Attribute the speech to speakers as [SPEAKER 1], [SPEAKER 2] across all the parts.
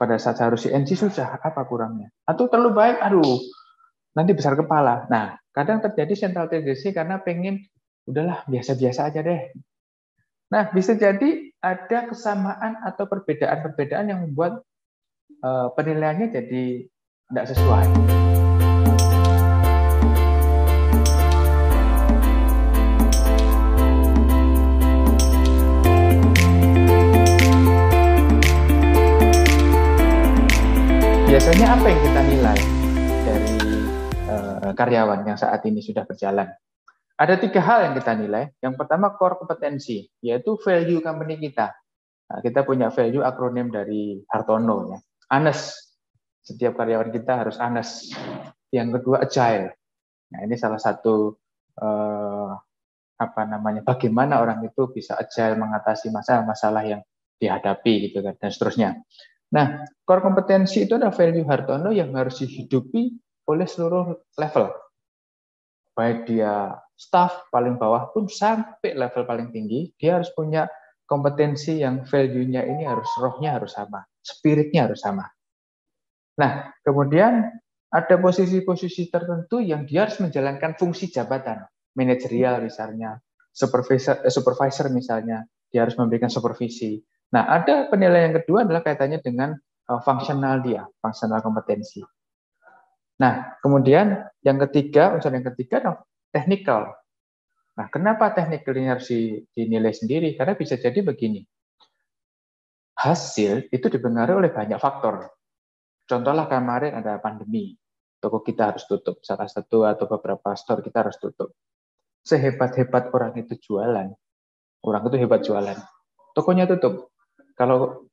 [SPEAKER 1] Pada saat seharusnya NC susah, apa kurangnya? Atau terlalu baik, aduh, nanti besar kepala. Nah, kadang terjadi central tendency karena pengen, udahlah, biasa-biasa aja deh. Nah, bisa jadi ada kesamaan atau perbedaan-perbedaan yang membuat penilaiannya jadi tidak sesuai. Biasanya apa yang kita nilai dari karyawan yang saat ini sudah berjalan? Ada 3 hal yang kita nilai. Yang pertama core kompetensi, yaitu value company kita. Nah, kita punya value akronim dari Hartono, ya. Honest. Setiap karyawan kita harus honest. Yang kedua agile. Nah, ini salah satu bagaimana orang itu bisa agile mengatasi masalah-masalah yang dihadapi gitu kan, dan seterusnya. Nah, core kompetensi itu adalah value Hartono yang harus dihidupi oleh seluruh level. Baik dia staff paling bawah pun sampai level paling tinggi, dia harus punya kompetensi yang value-nya ini rohnya harus sama, spiritnya harus sama. Nah, kemudian ada posisi-posisi tertentu yang dia harus menjalankan fungsi jabatan, manajerial misalnya, supervisor misalnya, dia harus memberikan supervisi. Nah, ada penilaian yang kedua adalah kaitannya dengan fungsional kompetensi. Nah, kemudian yang ketiga, unsur yang ketiga adalah technical. Nah, kenapa technical ini harus dinilai sendiri? Karena bisa jadi begini, hasil itu dipengaruhi oleh banyak faktor. Contohlah kemarin ada pandemi, toko kita harus tutup, salah satu atau beberapa store kita harus tutup. Sehebat-hebat orang itu jualan, orang itu hebat jualan, tokonya tutup. Kalau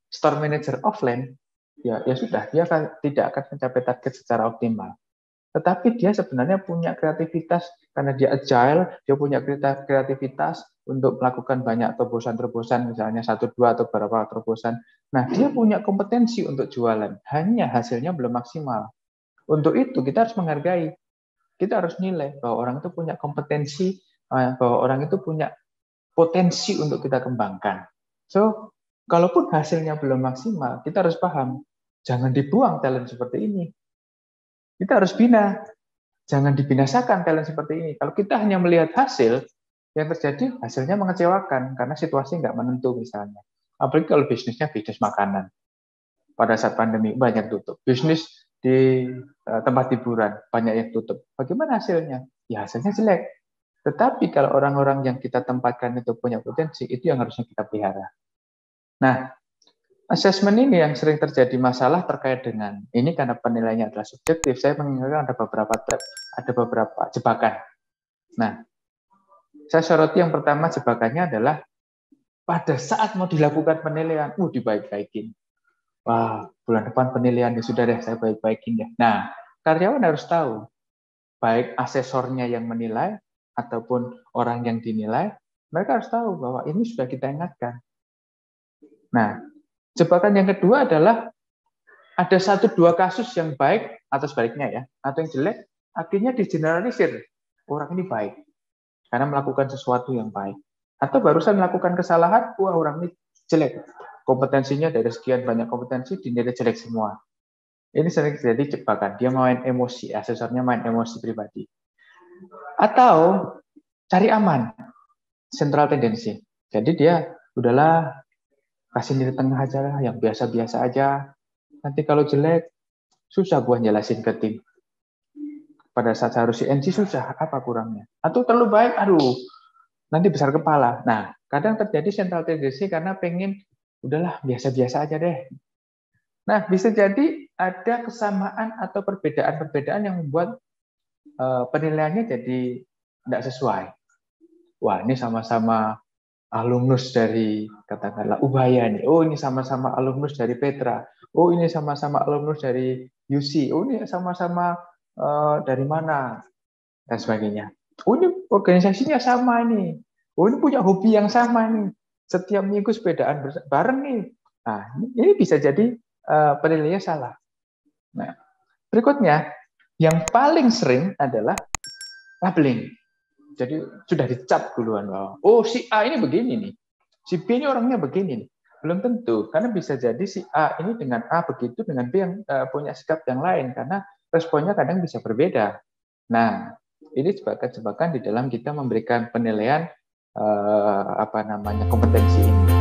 [SPEAKER 1] store manager offline, ya sudah, dia tidak akan mencapai target secara optimal. Tetapi dia sebenarnya punya kreativitas, karena dia agile, dia punya kreativitas untuk melakukan banyak terobosan-terobosan, misalnya 1, 2, atau beberapa terobosan. Nah, dia punya kompetensi untuk jualan, hanya hasilnya belum maksimal. Untuk itu, kita harus menghargai. Kita harus nilai bahwa orang itu punya kompetensi, bahwa orang itu punya potensi untuk kita kembangkan. So, kalaupun hasilnya belum maksimal, kita harus paham, jangan dibuang talent seperti ini. Kita harus bina. Jangan dibinasakan talent seperti ini. Kalau kita hanya melihat hasil, yang terjadi hasilnya mengecewakan karena situasi nggak menentu misalnya. Apalagi kalau bisnisnya bisnis makanan. Pada saat pandemi banyak tutup. Bisnis di tempat hiburan banyak yang tutup. Bagaimana hasilnya? Ya hasilnya jelek. Tetapi kalau orang-orang yang kita tempatkan itu punya potensi, itu yang harusnya kita pelihara. Nah, assessment ini yang sering terjadi masalah terkait dengan ini karena penilaiannya adalah subjektif. Saya mengingatkan ada beberapa jebakan. Nah, saya soroti yang pertama jebakannya adalah pada saat mau dilakukan penilaian, dibaik-baikin. Wah, bulan depan penilaian ya sudah deh, saya baik-baikin deh. Nah, karyawan harus tahu, baik asesornya yang menilai ataupun orang yang dinilai, mereka harus tahu bahwa ini sudah kita ingatkan. Nah, jebakan yang kedua adalah ada 1-2 kasus yang baik atau sebaliknya ya, atau yang jelek, akhirnya digeneralisir. Orang ini baik karena melakukan sesuatu yang baik. Atau barusan melakukan kesalahan, orang ini jelek. Kompetensinya dari sekian banyak kompetensi dinilai jelek semua. Ini sering terjadi jebakan. Dia main emosi, asesornya main emosi pribadi. Atau cari aman, central tendency. Jadi dia udahlah kasih nilai tengah aja lah, yang biasa-biasa aja. Nanti kalau jelek, susah buat jelasin ke tim. Pada saat seharusnya NC susah, apa kurangnya? Atau terlalu baik, aduh, nanti besar kepala. Nah, kadang terjadi central tendency karena pengen, udahlah, biasa-biasa aja deh. Nah, bisa jadi ada kesamaan atau perbedaan-perbedaan yang membuat penilaiannya jadi tidak sesuai. Wah, ini sama-sama alumnus dari katakanlah Ubaya nih. Oh, ini sama-sama alumnus dari Petra. Oh, ini sama-sama alumnus dari UC. Oh, ini sama-sama dari mana dan sebagainya. Oh, ini organisasinya sama ini. Oh, ini punya hobi yang sama nih. Setiap minggu sepedaan bareng nih. Nah, ini bisa jadi penilaiannya salah. Nah, berikutnya yang paling sering adalah labeling. Jadi sudah dicap duluan bahwa si A ini begini nih, si B ini orangnya begini nih. belum tentu, karena bisa jadi si A ini dengan A begitu, dengan B yang punya sikap yang lain, karena responnya kadang bisa berbeda. Nah, ini jebakan-jebakan di dalam kita memberikan penilaian kompetensi ini.